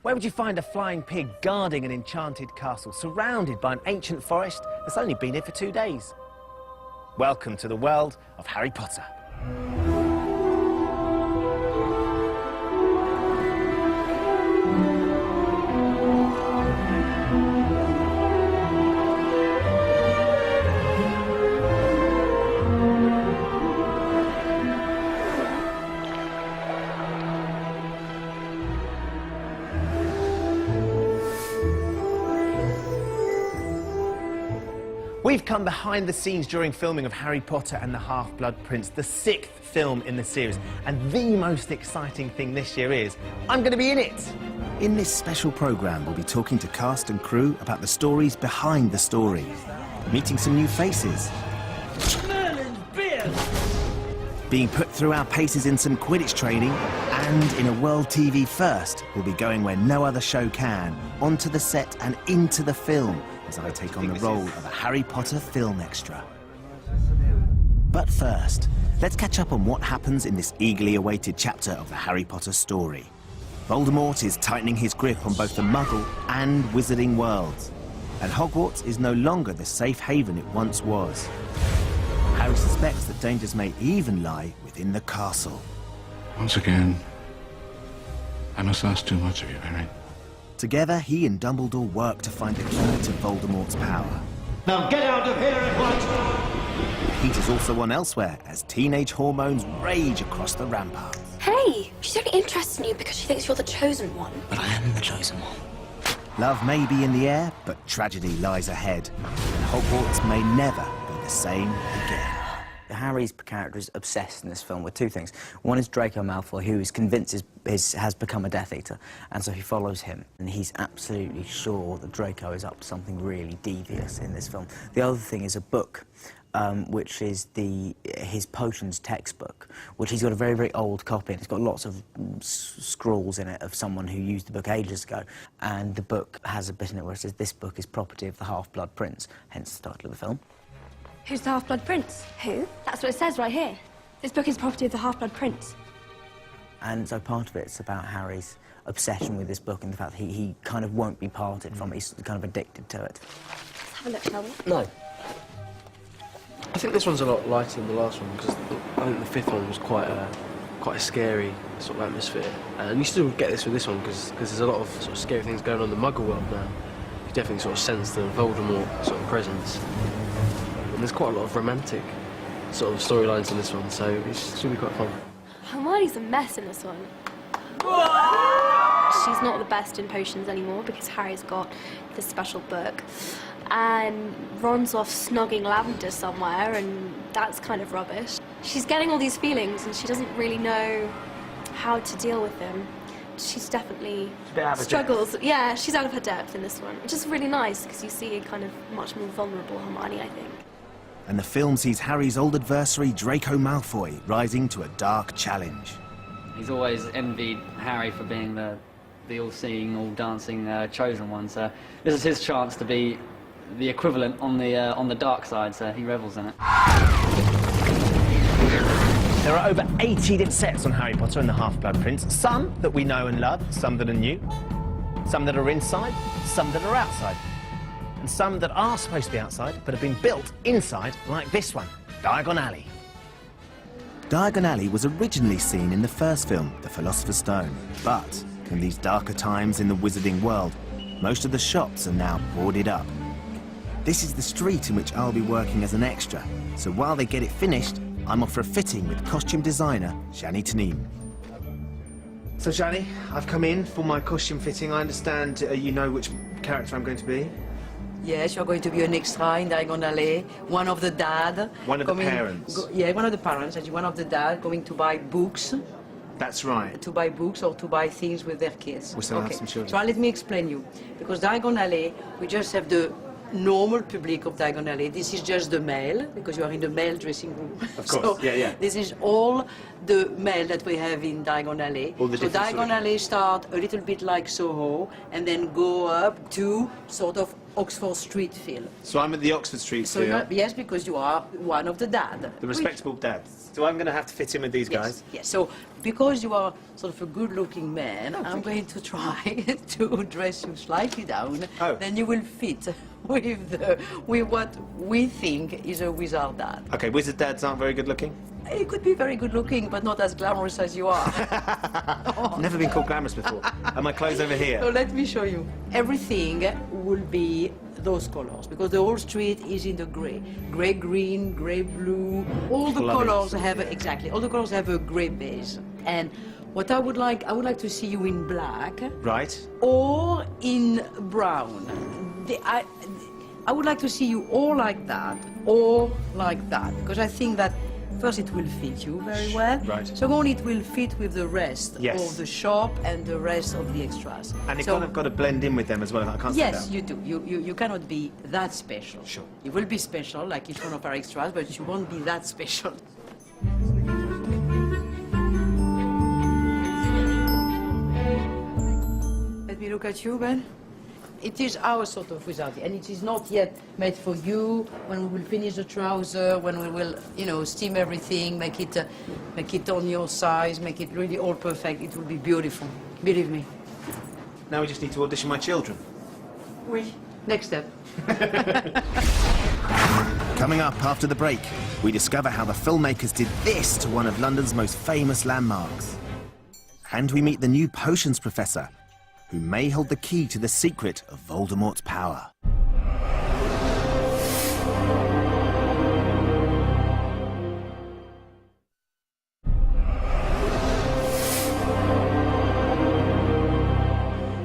Where would you find a flying pig guarding an enchanted castle, surrounded by an ancient forest that's only been here for 2 days? Welcome to the world of Harry Potter. We've come behind the scenes during filming of Harry Potter and the Half-Blood Prince, the 6th film in the series. And the most exciting thing this year is, I'm going to be in it! In this special programme, we'll be talking to cast and crew about the stories behind the story, meeting some new faces, Merlin's beard! being put through our paces in some Quidditch training, and in a World TV first, we'll be going where no other show can, onto the set and into the film, as I take on the role of a Harry Potter film extra. But first, let's catch up on what happens in this eagerly awaited chapter of the Harry Potter story. Voldemort is tightening his grip on both the Muggle and Wizarding worlds, and Hogwarts is no longer the safe haven it once was. Harry suspects that dangers may even lie within the castle. Once again, I must ask too much of you, Harry. Together, he and Dumbledore work to find the key to Voldemort's power. Now get out of here at once! Peter's also on elsewhere as teenage hormones rage across the ramparts. Hey, she's only interested in you because she thinks you're the chosen one. But I am the chosen one. Love may be in the air, but tragedy lies ahead. And Hogwarts may never be the same again. Harry's character is obsessed in this film with two things. One is Draco Malfoy, who is convinced has become a Death Eater, and so he follows him. And he's absolutely sure that Draco is up to something really devious in this film. The other thing is a book, which is his potions textbook, which he's got a very, very old copy, and it's got lots of scrawls in it of someone who used the book ages ago. And the book has a bit in it where it says, "This book is property of the Half-Blood Prince," hence the title of the film. Who's the Half-Blood Prince? Who? That's what it says right here. This book is property of the Half-Blood Prince. And so part of it's about Harry's obsession with this book and the fact that he kind of won't be parted from it. He's kind of addicted to it. Let's have a look, shall we? No. I think this one's a lot lighter than the last one because I think the 5th one was quite a scary sort of atmosphere. And you still get this with this one because there's a lot of sort of scary things going on in the Muggle world now. You definitely sort of sense the Voldemort sort of presence. And there's quite a lot of romantic sort of storylines in this one, so it should be quite fun. Hermione's a mess in this one. She's not the best in potions anymore because Harry's got this special book. And Ron's off snogging Lavender somewhere, and that's kind of rubbish. She's getting all these feelings, and she doesn't really know how to deal with them. She's definitely struggles. Yeah, she's out of her depth in this one, which is really nice because you see a kind of much more vulnerable Hermione, I think. And the film sees Harry's old adversary, Draco Malfoy, rising to a dark challenge. He's always envied Harry for being the all-seeing, all-dancing chosen one, so this is his chance to be the equivalent on the dark side, so he revels in it. There are over 80 different sets on Harry Potter and the Half-Blood Prince. Some that we know and love, some that are new, some that are inside, some that are outside, and some that are supposed to be outside but have been built inside, like this one, Diagon Alley. Diagon Alley was originally seen in the first film, The Philosopher's Stone, but in these darker times in the Wizarding world, most of the shops are now boarded up. This is the street in which I'll be working as an extra, so while they get it finished, I'm off for a fitting with costume designer Shani Taneem. So, Shani, I've come in for my costume fitting. I understand you know which character I'm going to be. Yes, you're going to be an extra in Diagon Alley, one of the dad. One of the parents? Yeah, one of the parents, and one of the dad going to buy books. That's right. To buy books or to buy things with their kids. We still have some children. So let me explain you. Because Diagon Alley, we just have the normal public of Diagon Alley. This is just the male, because you are in the male dressing room. Of course, so yeah. This is all the male that we have in Diagon Alley. All the so different Diagon Alley start a little bit like Soho, and then go up to sort of Oxford Street feel. So I'm at the Oxford Street So feel. yes, because you are one of the dad. The respectable dads. So I'm going to have to fit in with these guys. Yes. So because you are sort of a good-looking man, I'm going to try to dress you slightly down. Oh. Then you will fit with what we think is a wizard dad. Okay, wizard dads aren't very good looking? He could be very good-looking, but not as glamorous as you are. Never been called glamorous before. And my clothes over here. So let me show you. Everything will be those colors, because the whole street is in the grey. Grey green, grey blue. All the Love it. colors have, exactly, all the colors have a grey base. And what I would like to see you in black. Right. Or in brown. I would like to see you or like that, or like that, because I think that first it will fit you very well. Right. Second, it will fit with the rest Yes. of the shop and the rest of the extras. And it's So- kind of got to blend in with them as well. I can't Yes, sit you do. You cannot be that special. Sure. You will be special, like each one of our extras, but you won't be that special. Let me look at you, Ben. It is our sort of wizard, and it is not yet made for you. When we will finish the trouser, when we will, you know, steam everything, make it on your size, make it really all perfect, it will be beautiful. Believe me. Now we just need to audition my children. Oui. Next step. Coming up after the break, we discover how the filmmakers did this to one of London's most famous landmarks. And we meet the new potions professor, who may hold the key to the secret of Voldemort's power.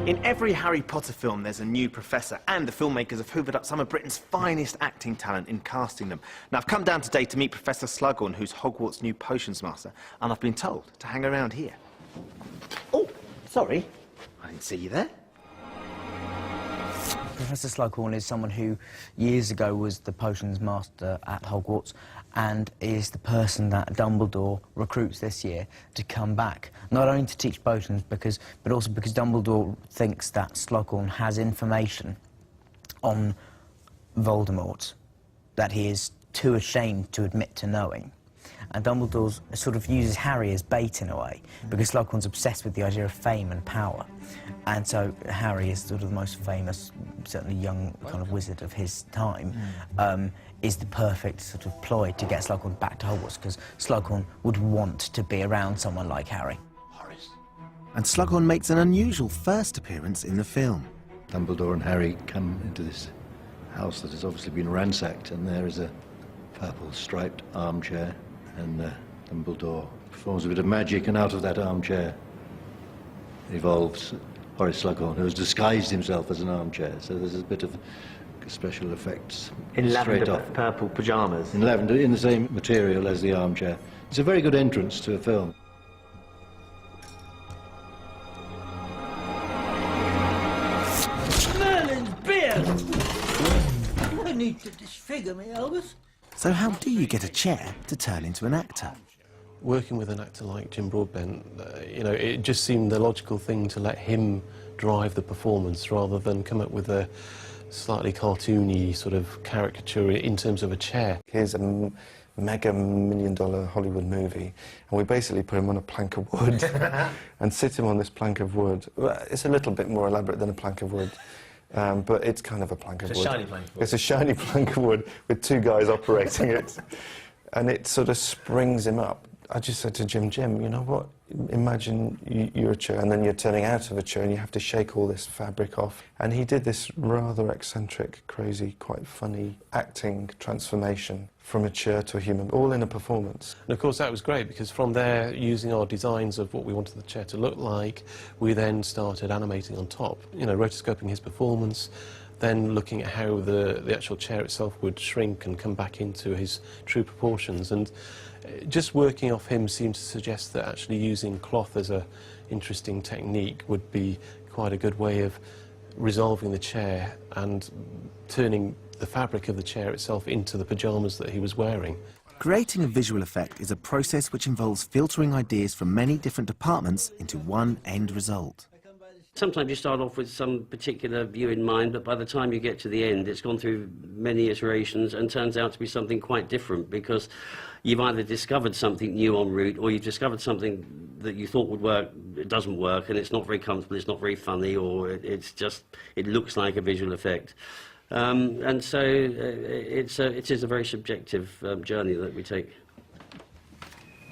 In every Harry Potter film, there's a new professor, and the filmmakers have hoovered up some of Britain's finest acting talent in casting them. Now, I've come down today to meet Professor Slughorn, who's Hogwarts' new potions master, and I've been told to hang around here. Oh, sorry. I didn't see you there. Professor Slughorn is someone who years ago was the potions master at Hogwarts and is the person that Dumbledore recruits this year to come back, not only to teach potions, but also because Dumbledore thinks that Slughorn has information on Voldemort that he is too ashamed to admit to knowing. And Dumbledore sort of uses Harry as bait in a way, because Slughorn's obsessed with the idea of fame and power. And so Harry is sort of the most famous, certainly young kind of wizard of his time, is the perfect sort of ploy to get Slughorn back to Hogwarts, because Slughorn would want to be around someone like Harry. And Slughorn makes an unusual first appearance in the film. Dumbledore and Harry come into this house that has obviously been ransacked, and there is a purple striped armchair, and Dumbledore performs a bit of magic, and out of that armchair evolves Horace Slughorn, who has disguised himself as an armchair. So there's a bit of special effects In straight lavender off. purple pyjamas. In lavender, in the same material as the armchair. It's a very good entrance to a film. Merlin's beard! No need to disfigure me, Albus. So how do you get a chair to turn into an actor? Working with an actor like Jim Broadbent, you know, it just seemed the logical thing to let him drive the performance rather than come up with a slightly cartoony sort of caricature in terms of a chair. Here's a mega $1 million Hollywood movie, and we basically put him on a plank of wood and sit him on this plank of wood. Well, it's a little bit more elaborate than a plank of wood, but it's kind of a plank of wood. It's a shiny plank of wood. It's a shiny plank of wood with two guys operating it, and it sort of springs him up. I just said to Jim, you know what? Imagine you're a chair and then you're turning out of a chair and you have to shake all this fabric off. And he did this rather eccentric, crazy, quite funny acting transformation from a chair to a human, all in a performance. And of course that was great, because from there, using our designs of what we wanted the chair to look like, we then started animating on top, you know, rotoscoping his performance, then looking at how the actual chair itself would shrink and come back into his true proportions. And just working off him seemed to suggest that actually using cloth as an interesting technique would be quite a good way of resolving the chair and turning the fabric of the chair itself into the pyjamas that he was wearing. Creating a visual effect is a process which involves filtering ideas from many different departments into one end result. Sometimes you start off with some particular view in mind, but by the time you get to the end, it's gone through many iterations and turns out to be something quite different, because you've either discovered something new en route, or you've discovered something that you thought would work, it doesn't work, and it's not very comfortable, it's not very funny, or it looks like a visual effect. And so it is a very subjective journey that we take.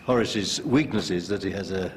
Horace's weakness is that he has a